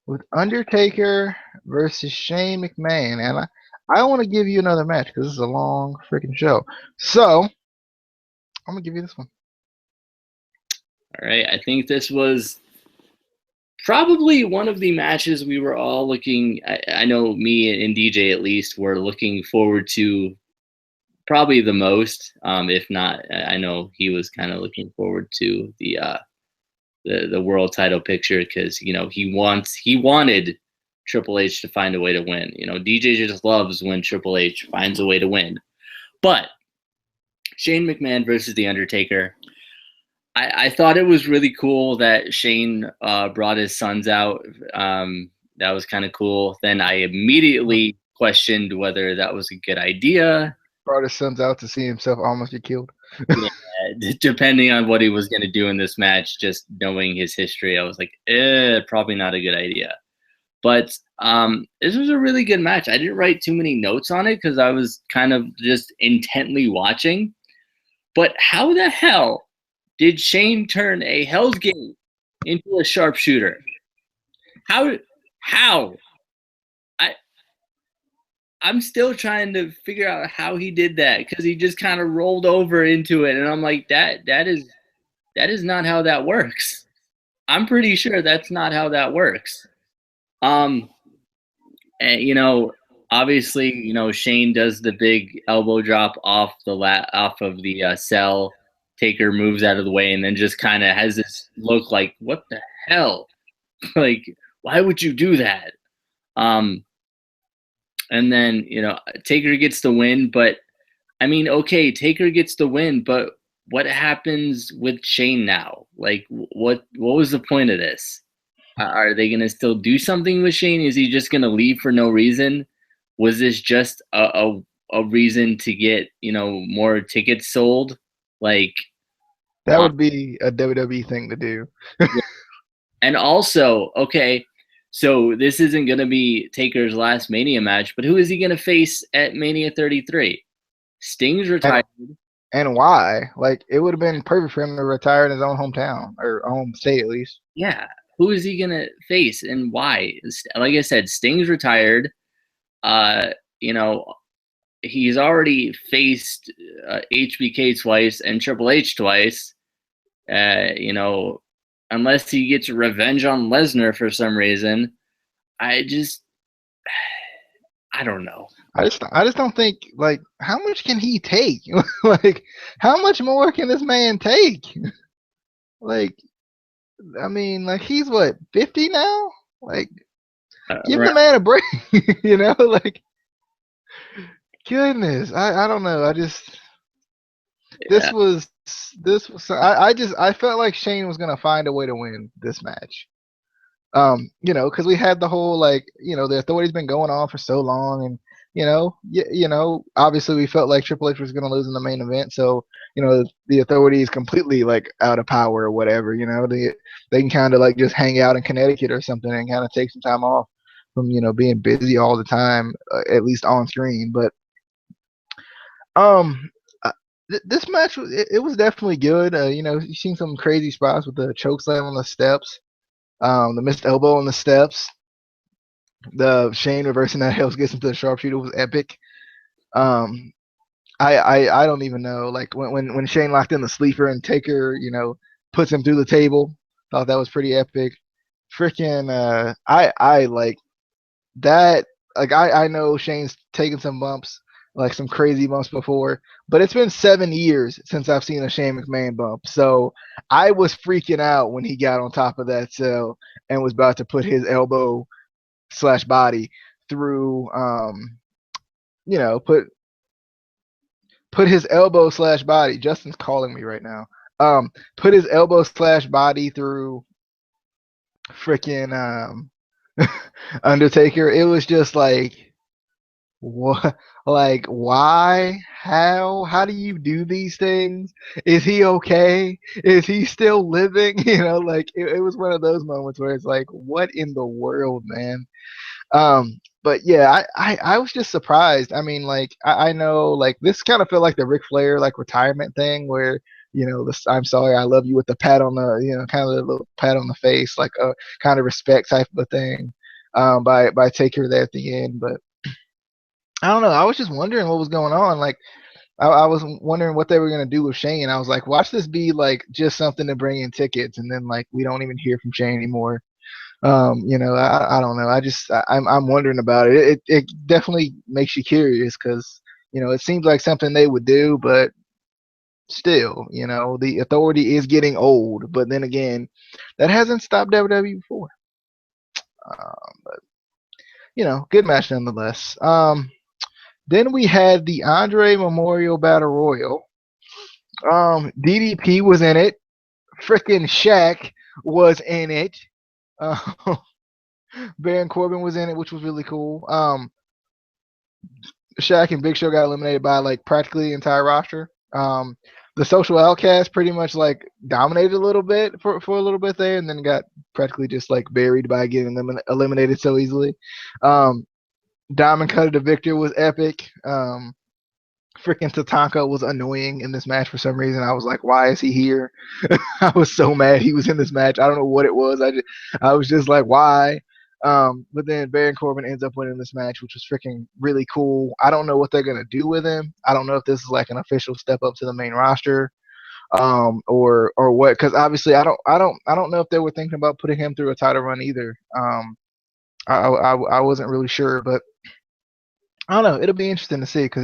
with Undertaker versus Shane McMahon. And I want to give you another match because this is a long freaking show. So, I'm going to give you this one. All right. I think this was probably one of the matches we were all looking. I know me and DJ at least were looking forward to probably the most. If not, I know he was kind of looking forward to the world title picture because he wanted Triple H to find a way to win. DJ just loves when Triple H finds a way to win. But Shane McMahon versus The Undertaker. I thought it was really cool that Shane brought his sons out. That was kind of cool. Then I immediately questioned whether that was a good idea. Brought his sons out to see himself almost get killed. depending on what he was going to do in this match, just knowing his history, I was like, probably not a good idea. But this was a really good match. I didn't write too many notes on it because I was kind of just intently watching. But how the hell did Shane turn a Hell's Gate into a sharpshooter? How? I'm still trying to figure out how he did that because he just kind of rolled over into it, and I'm like, that is not how that works. I'm pretty sure that's not how that works. And, obviously, Shane does the big elbow drop off of the cell. Taker moves out of the way and then just kind of has this look like, what the hell? Like, why would you do that? And then, Taker gets the win, but I mean, okay, Taker gets the win, but what happens with Shane now? Like, what was the point of this? Are they going to still do something with Shane? Is he just going to leave for no reason? Was this just a reason to get, more tickets sold? Like, that would be a WWE thing to do. And also, okay, so this isn't going to be Taker's last Mania match, but who is he going to face at Mania 33? Sting's retired. And why? Like, it would have been perfect for him to retire in his own hometown or home state, at least. Yeah. Who is he going to face and why? Like I said, Sting's retired. He's already faced HBK twice and Triple H twice. Unless he gets revenge on Lesnar for some reason, I don't know. I just don't think, like, how much can he take? Like, how much more can this man take? Like, I mean, like, he's what, 50 now? Like, give the man a break, like, goodness. I don't know. I felt like Shane was gonna find a way to win this match. Because we had the whole, like, the Authority's been going on for so long, and obviously we felt like Triple H was gonna lose in the main event, so the Authority is completely, like, out of power or whatever. They can kind of, like, just hang out in Connecticut or something and kind of take some time off from being busy all the time, at least on screen. But this match, it was definitely good. You've seen some crazy spots with the choke slam on the steps, the missed elbow on the steps, the Shane reversing that Hell's Gate into the sharpshooter was epic. I don't even know, like, when Shane locked in the sleeper and Taker, puts him through the table. Thought that was pretty epic. Freaking, I like that. Like, I know Shane's taken some bumps, like some crazy bumps before, but it's been 7 years since I've seen a Shane McMahon bump. So I was freaking out when he got on top of that cell and was about to put his elbow / body through, put his elbow / body. Justin's calling me right now. Put his elbow / body through freaking Undertaker. It was just like, what? Like, why? How do you do these things? Is he okay? Is he still living? Like, it was one of those moments where it's like, what in the world, man? But yeah, I was just surprised. I mean, like, I know, like, this kind of felt like the Ric Flair, like, retirement thing where, this I'm sorry, I love you with the pat on the, kind of the little pat on the face, like a kind of respect type of a thing, by Taker there at the end. But I don't know. I was just wondering what was going on. Like, I was wondering what they were going to do with Shane. I was like, watch this be, like, just something to bring in tickets, and then, like, we don't even hear from Shane anymore. I don't know. I'm wondering about it. It definitely makes you curious because, it seems like something they would do, but still, the Authority is getting old. But then again, that hasn't stopped WWE before. But good match nonetheless. Then we had the Andre Memorial Battle Royal. DDP was in it. Frickin' Shaq was in it. Baron Corbin was in it, which was really cool. Shaq and Big Show got eliminated by, like, practically the entire roster. the social outcast pretty much like dominated a little bit for a little bit there, and then got practically just like buried by getting them eliminated so easily. Diamond Cutter to Victor was epic. Freaking Tatanka was annoying in this match for some reason. I was like, why is he here? I was so mad he was in this match. I don't know what it was. I was just like, why? But then Baron Corbin ends up winning this match, which was freaking really cool. I don't know what they're gonna do with him. I don't know if this is like an official step up to the main roster, or what? Because obviously, I don't know if they were thinking about putting him through a title run either. I wasn't really sure, but I don't know. It'll be interesting to see because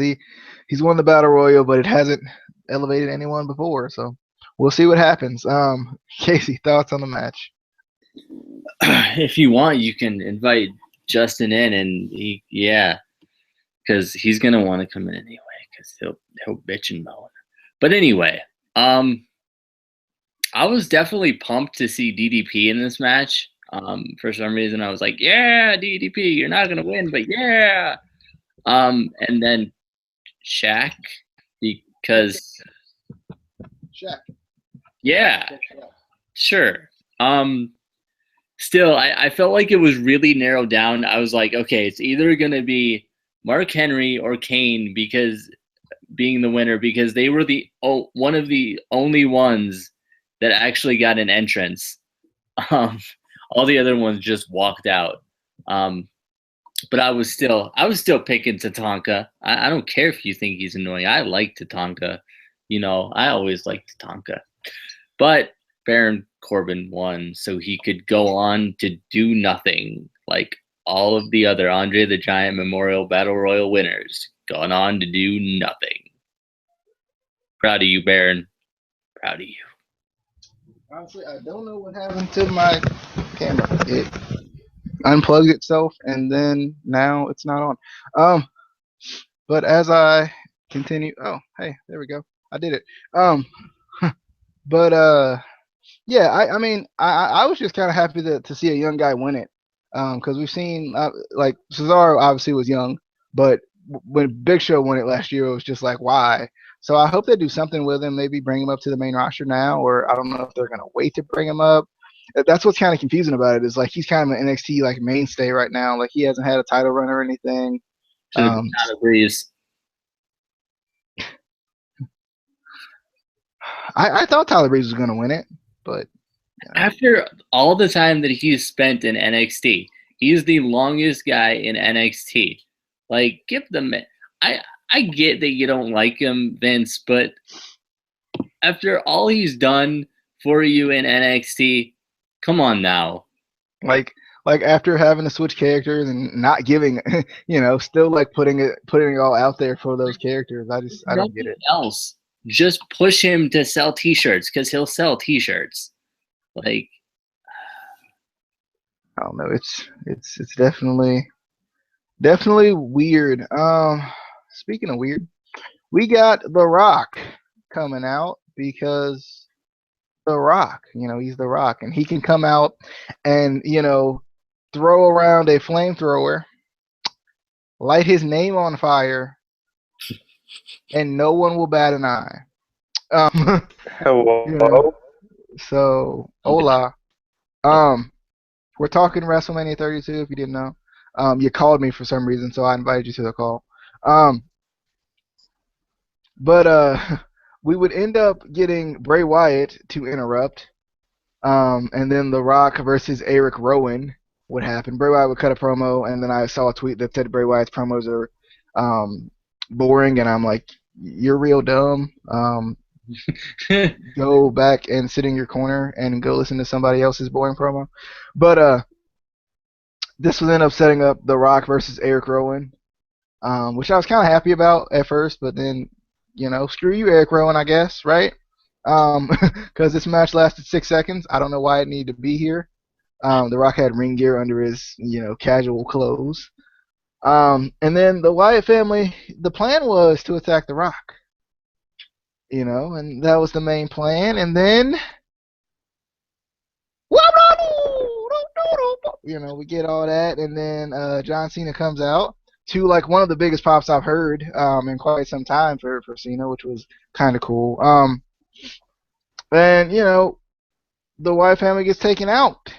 he's won the Battle Royal, but it hasn't elevated anyone before. So we'll see what happens. Casey, thoughts on the match? If you want, you can invite Justin in, and because he's gonna want to come in anyway, because he'll bitch and moan. But anyway, I was definitely pumped to see DDP in this match. For some reason, I was like, yeah, DDP, you're not gonna win, but yeah. And then Shaq, because Shaq. Yeah, sure. Still, I felt like it was really narrowed down. I was like, okay, it's either gonna be Mark Henry or Kane because being the winner, because they were one of the only ones that actually got an entrance. All the other ones just walked out. But I was still picking Tatanka. I don't care if you think he's annoying. I like Tatanka. I always liked Tatanka. But Baron Corbin won, so he could go on to do nothing like all of the other Andre the Giant Memorial Battle Royal winners, gone on to do nothing. Proud of you, Baron. Proud of you. Honestly, I don't know what happened to my camera. It unplugged itself, and then now it's not on. But as I continue, oh, hey, there we go. I did it. But yeah, I mean, I was just kind of happy to see a young guy win it, because we've seen like Cesaro obviously was young, but when Big Show won it last year, it was just like, why? So I hope they do something with him, maybe bring him up to the main roster now, or I don't know if they're gonna wait to bring him up. That's what's kind of confusing about it, is like he's kind of an NXT like mainstay right now. Like he hasn't had a title run or anything. Should have been out of breeze. I thought Tyler Breeze was gonna win it, but after all the time that he's spent in NXT, he's the longest guy in NXT. Like, give them. I get that you don't like him, Vince, but after all he's done for you in NXT, come on now. Like after having to switch characters and not giving, still like putting it all out there for those characters. I don't get it. Else, just push him to sell T-shirts, because he'll sell T-shirts. Like, I don't know. It's definitely weird. Speaking of weird, we got The Rock coming out, because The Rock, he's The Rock, and he can come out and throw around a flamethrower, light his name on fire, and no one will bat an eye. Hello. So, hola. We're talking WrestleMania 32, if you didn't know. You called me for some reason, so I invited you to the call. But we would end up getting Bray Wyatt to interrupt, and then The Rock versus Eric Rowan would happen. Bray Wyatt would cut a promo, and then I saw a tweet that said Bray Wyatt's promos are boring, and I'm like, you're real dumb. Go back and sit in your corner and go listen to somebody else's boring promo. But this would end up setting up The Rock versus Eric Rowan, which I was kind of happy about at first, but then, screw you, Eric Rowan, I guess, right? Because this match lasted 6 seconds. I don't know why it needed to be here. The Rock had ring gear under his, casual clothes. And then the Wyatt family, the plan was to attack The Rock. And that was the main plan. And then, we get all that, and then John Cena comes out, to like one of the biggest pops I've heard in quite some time for Cena, which was kind of cool. And the Wyatt family gets taken out.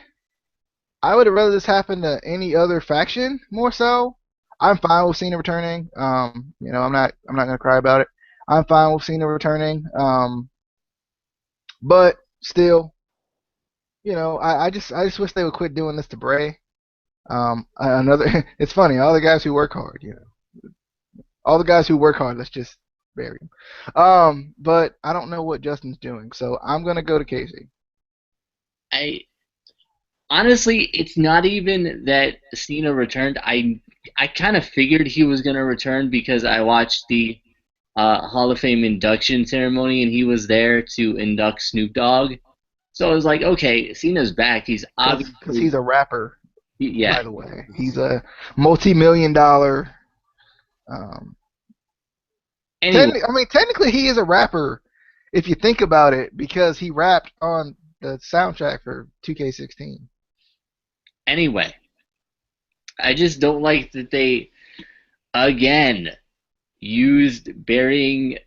I would have rather this happen to any other faction more so. I'm fine with Cena returning. I'm not gonna cry about it. I'm fine with Cena returning. But still, I just wish they would quit doing this to Bray. Another, it's funny. All the guys who work hard, all the guys who work hard. Let's just bury them. But I don't know what Justin's doing, so I'm gonna go to Casey. I honestly, it's not even that Cena returned. I kind of figured he was gonna return because I watched the Hall of Fame induction ceremony and he was there to induct Snoop Dogg. So I was like, okay, Cena's back. He's obviously Because he's a rapper, yeah. by the way. He's a multi-million-dollar. Um, Anyway, technically, he is a rapper if you think about it, because he rapped on the soundtrack for 2K16. anyway, I just don't like that they again used burying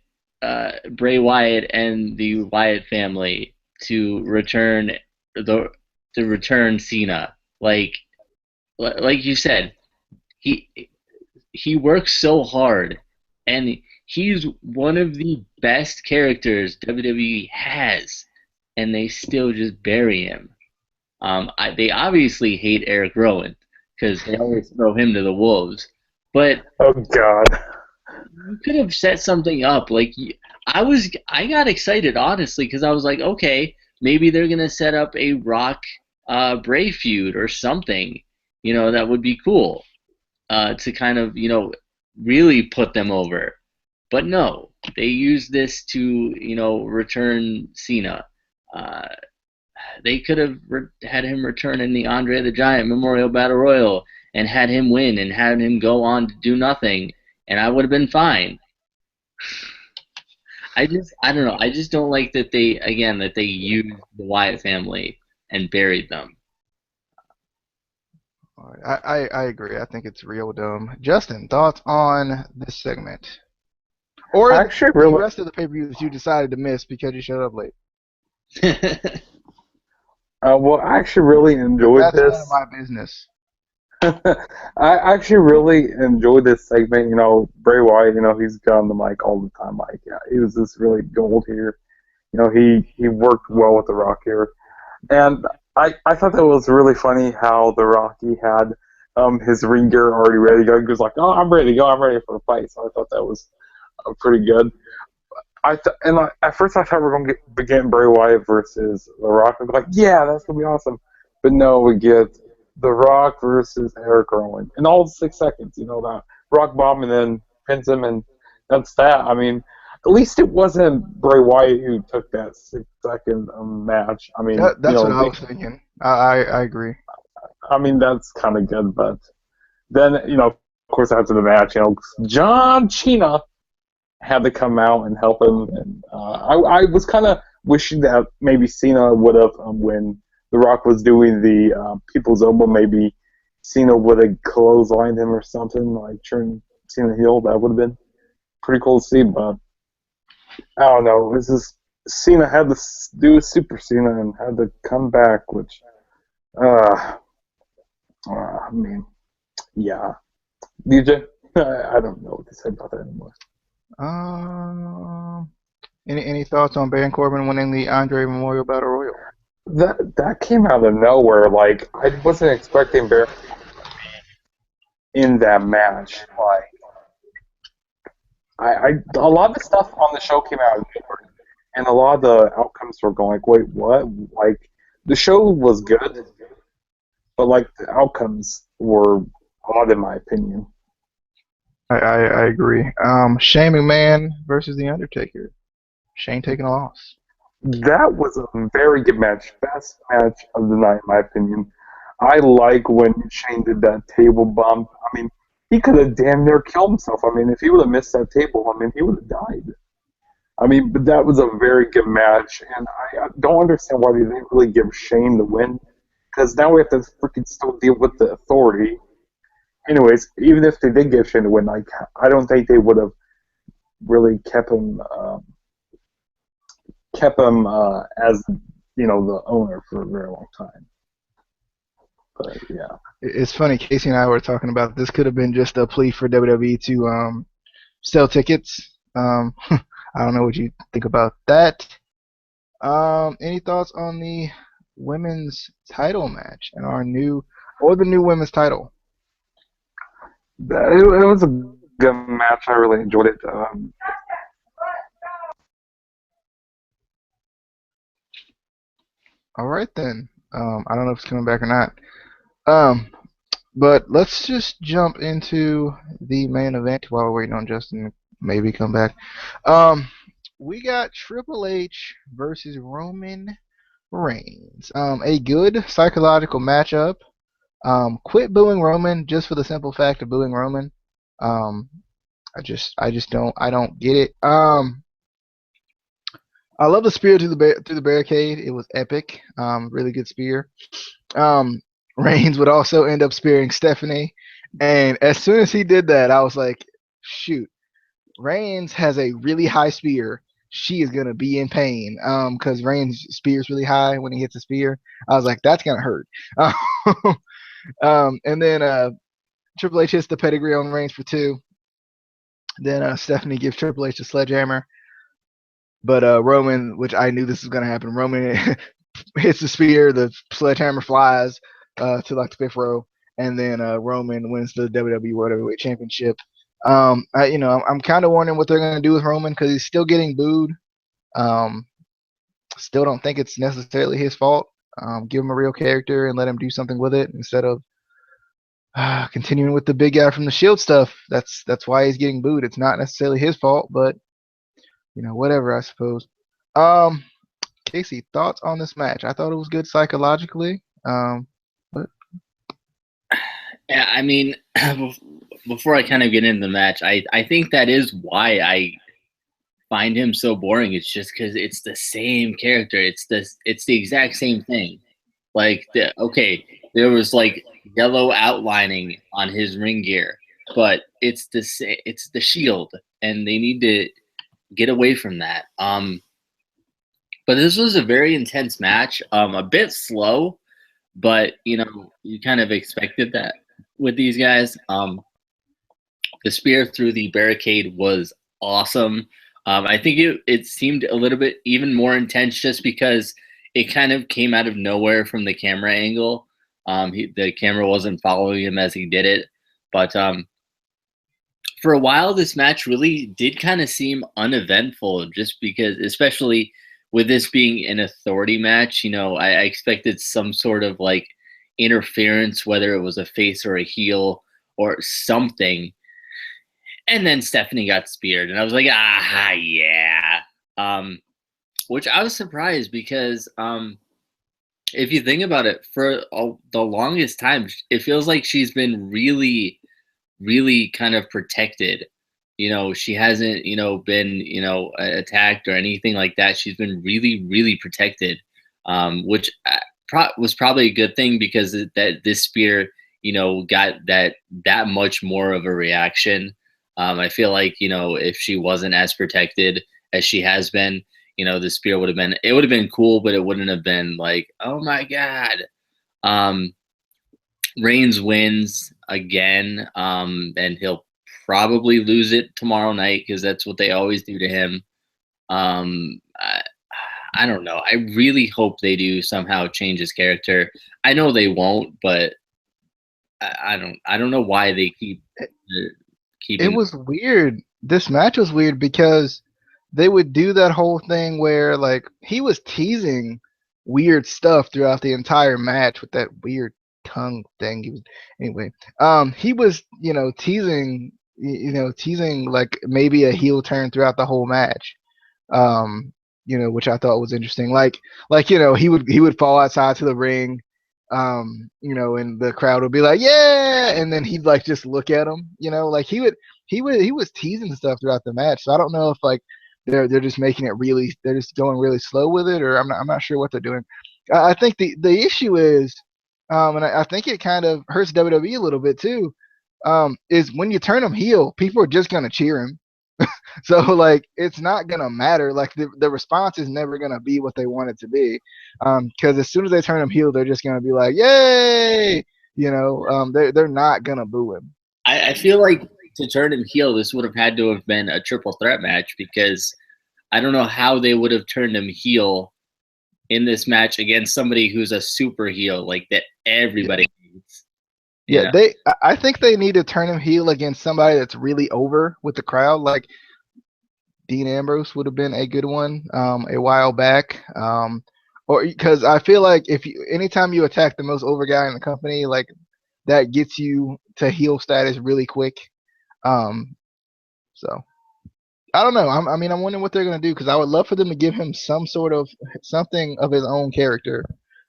Bray Wyatt and the Wyatt family to return the to return Cena. Like you said, he he works so hard, and he's one of the best characters WWE has, and they still just bury him. They obviously hate Eric Rowan because they always throw him to the wolves. But Oh God. you could have set something up. I got excited honestly because I was like, okay, maybe they're gonna set up a Rock Bray feud or something. That would be cool to kind of really put them over. But no, they used this to return Cena. Uh, they could have had him return in the Andre the Giant Memorial Battle Royal and had him win and had him go on to do nothing, and I would have been fine. I don't know. I just don't like that they used the Wyatt family and buried them. All right, I agree. I think it's real dumb. Justin, thoughts on this segment? Or I actually the really, rest of the pay-per-views you decided to miss because you showed up late? well, I actually really enjoyed That's none of this. my business. I actually really enjoyed this segment. Bray Wyatt, he's got on the mic all the time. Like, yeah, he was just really gold here. He worked well with The Rock here. And I thought that was really funny how The Rock, he had his ring gear already ready to go. He was like, oh, I'm ready to go. I'm ready for the fight. So I thought that was pretty good. At first I thought we were going to be getting Bray Wyatt versus The Rock. I'd be like, yeah, that's going to be awesome. But no, we get The Rock versus Eric Rowan in all 6 seconds. That Rock bomb and then pins him, and that's that. I mean, at least it wasn't Bray Wyatt who took that 6 second match. I mean, That's what I was thinking. I agree. I mean, that's kind of good. But then, of course, after the match, John Cena had to come out and help him. And I was kind of wishing that maybe Cena would have, when The Rock was doing the People's Elbow, maybe Cena would have clotheslined him or something, like turn Cena heel. That would have been pretty cool to see. But I don't know. This is Cena had to do a Super Cena and had to come back, which, I mean, yeah. DJ, I don't know what to say about that anymore. Any thoughts on Baron Corbin winning the Andre Memorial Battle Royal? That came out of nowhere. Like, I wasn't expecting Baron in that match. Like, a lot of the stuff on the show came out of nowhere, and a lot of the outcomes were going like, wait, what? Like, the show was good, but like the outcomes were odd in my opinion. I agree. Shane McMahon versus The Undertaker. Shane taking a loss. That was a very good match. Best match of the night, in my opinion. I like when Shane did that table bump. I mean, he could have damn near killed himself. I mean, if he would have missed that table, I mean, he would have died. I mean, but that was a very good match, and I don't understand why they didn't really give Shane the win, because now we have to freaking still deal with the Authority, anyways, even if they did give Shane the win, like I don't think they would have really kept him as the owner for a very long time. But yeah, It's funny. Casey and I were talking about this. Could have been just a plea for WWE to sell tickets. I don't know what you think about that. Any thoughts on the women's title match and the new women's title? it was a good match. I really enjoyed it. All right then. I don't know if it's coming back or not. Um, but let's just jump into the main event while we're waiting on Justin to maybe come back. We got Triple H versus Roman Reigns. A good psychological matchup. Quit booing Roman just for the simple fact of booing Roman. Um, I don't get it. I love the spear through the barricade. It was epic. Really good spear. Um, Reigns would also end up spearing Stephanie, and as soon as he did that, I was like, shoot, Reigns has a really high spear. She is gonna be in pain. Because Reigns spears really high when he hits a spear. I was like, that's gonna hurt. And then Triple H hits the pedigree on Reigns for 2. Then Stephanie gives Triple H a sledgehammer. But Roman, which I knew this was going to happen, Roman hits the spear, the sledgehammer flies to like the 5th row, and then Roman wins the WWE World Heavyweight Championship. I'm kind of wondering what they're going to do with Roman because he's still getting booed. Still don't think it's necessarily his fault. Give him a real character and let him do something with it instead of continuing with the big guy from the Shield stuff. That's why he's getting booed. It's not necessarily his fault, but whatever, I suppose. Casey, thoughts on this match? I thought it was good psychologically. But Yeah, I mean, before I kind of get into the match, I think that is why I find him so boring. It's just because it's the same character. It's the exact same thing. Like there was like yellow outlining on his ring gear, but it's the Shield, and they need to get away from that. But this was a very intense match. A bit slow, but you kind of expected that with these guys. The spear through the barricade was awesome. I think it seemed a little bit even more intense just because it kind of came out of nowhere from the camera angle. The camera wasn't following him as he did it, but for a while, this match really did kind of seem uneventful just because, especially with this being an authority match, I expected some sort of like interference, whether it was a face or a heel or something. And then Stephanie got speared, and I was like, yeah. Which I was surprised because if you think about it, for the longest time, it feels like she's been really kind of protected. She hasn't, been, attacked or anything like that. She's been really protected, which was probably a good thing because that this spear, got that much more of a reaction. I feel like, if she wasn't as protected as she has been, the spear would have been cool, but it wouldn't have been like, oh my God. Reigns wins again, and he'll probably lose it tomorrow night because that's what they always do to him. I don't know. I really hope they do somehow change his character. I know they won't, but I don't know why they keep keeping. it was weird. This match was weird because they would do that whole thing where like he was teasing weird stuff throughout the entire match with that weird tongue thing. He was teasing like maybe a heel turn throughout the whole match. Which I thought was interesting. Like he would fall outside to the ring, and the crowd would be like, yeah, and then he'd like just look at him, like he was teasing stuff throughout the match. So I don't know if like they're just making it really, they're just going really slow with it, or I'm not sure what they're doing. I think the issue is, and I think it kind of hurts WWE a little bit too. is when you turn him heel, people are just gonna cheer him. So like it's not gonna matter. Like the response is never gonna be what they want it to be. Because as soon as they turn him heel, they're just gonna be like, "Yay!" They're not gonna boo him. I feel like to turn him heel, this would have had to have been a triple threat match because I don't know how they would have turned him heel in this match against somebody who's a super heel like that everybody needs. Yeah, I think they need to turn him heel against somebody that's really over with the crowd. Like Dean Ambrose would have been a good one a while back. Or because I feel like anytime you attack the most over guy in the company, like that gets you to heel status really quick. So I don't know. I'm wondering what they're gonna do because I would love for them to give him something of his own character.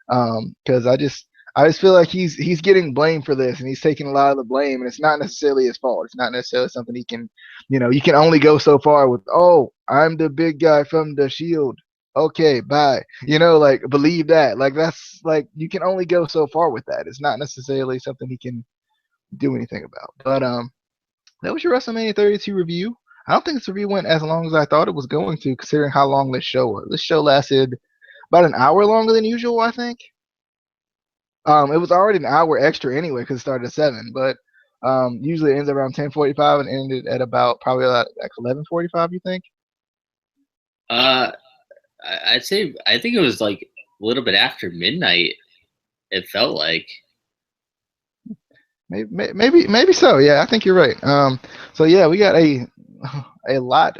Because I just feel like he's getting blamed for this and he's taking a lot of the blame and it's not necessarily his fault. It's not necessarily something he can, you can only go so far with. Oh, I'm the big guy from the Shield. Okay, bye. Like believe that. Like that's like you can only go so far with that. It's not necessarily something he can do anything about. But that was your WrestleMania 32 review. I don't think this review went as long as I thought it was going to, considering how long this show was. This show lasted about an hour longer than usual, I think. It was already an hour extra anyway because it started at 7, but usually it ends around 10:45 and ended at about probably like 11:45. You think? I'd say I think it was like a little bit after midnight. It felt like. Maybe so. Yeah, I think you're right. So yeah, we got a lot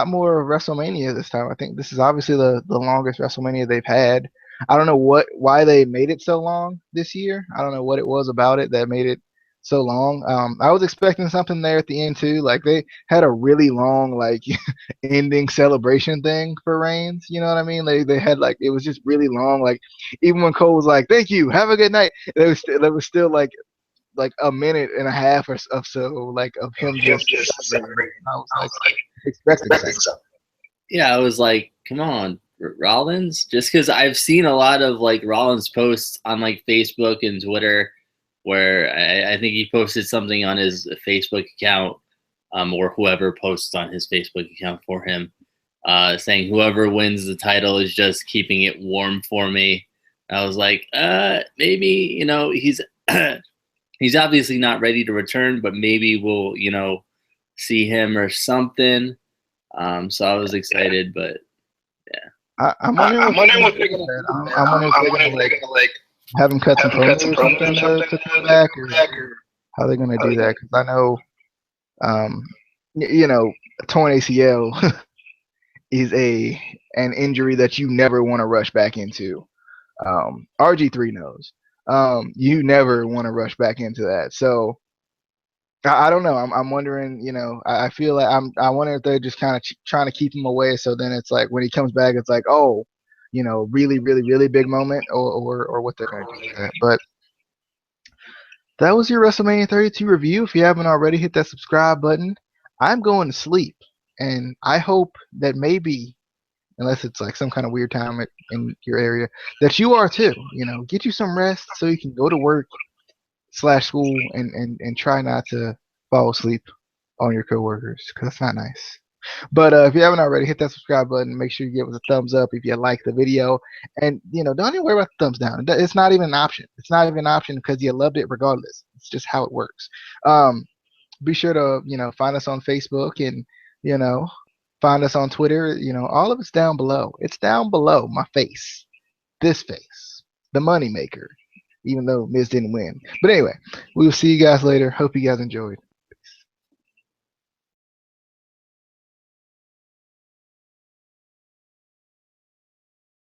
more WrestleMania this time. I think this is obviously the longest WrestleMania they've had. I don't know why they made it so long this year. I don't know what it was about it that made it so long. I was expecting something there at the end too. Like they had a really long like ending celebration thing for Reigns. You know what I mean? They had like it was just really long. Like even when Cole was like, "Thank you, have a good night," there was still like a minute and a half or so like of him just celebrating. I was like expecting something. Yeah, I was like, come on, Rollins. Just because I've seen a lot of like Rollins posts on like Facebook and Twitter, where I think he posted something on his Facebook account, or whoever posts on his Facebook account for him, saying whoever wins the title is just keeping it warm for me. I was like, maybe he's he's obviously not ready to return, but maybe we'll see him or something. So I was excited, but yeah. I'm wondering what they're gonna do. I'm wondering if they're gonna like have him cut some promos or something to come back, or how they're gonna do that. Because I know, torn ACL is an injury that you never want to rush back into. RG3 knows. You never want to rush back into that. So I don't know. I'm wondering. I feel like I wonder if they're just kind of trying to keep him away. So then it's like when he comes back, it's like, oh, really, really, really big moment, or what they're gonna do with that. But that was your WrestleMania 32 review. If you haven't already, hit that subscribe button. I'm going to sleep, and I hope that maybe, unless it's like some kind of weird time in your area, that you are too. Get you some rest so you can go to work / school and try not to fall asleep on your coworkers because that's not nice. But if you haven't already, hit that subscribe button. Make sure you give us a thumbs up if you like the video, and don't even worry about the thumbs down. It's not even an option. It's not even an option because you loved it regardless. It's just how it works. Be sure to find us on Facebook and find us on Twitter. All of it's down below. It's down below my face. This face, the money maker. Even though Miz didn't win. But anyway, we will see you guys later. Hope you guys enjoyed.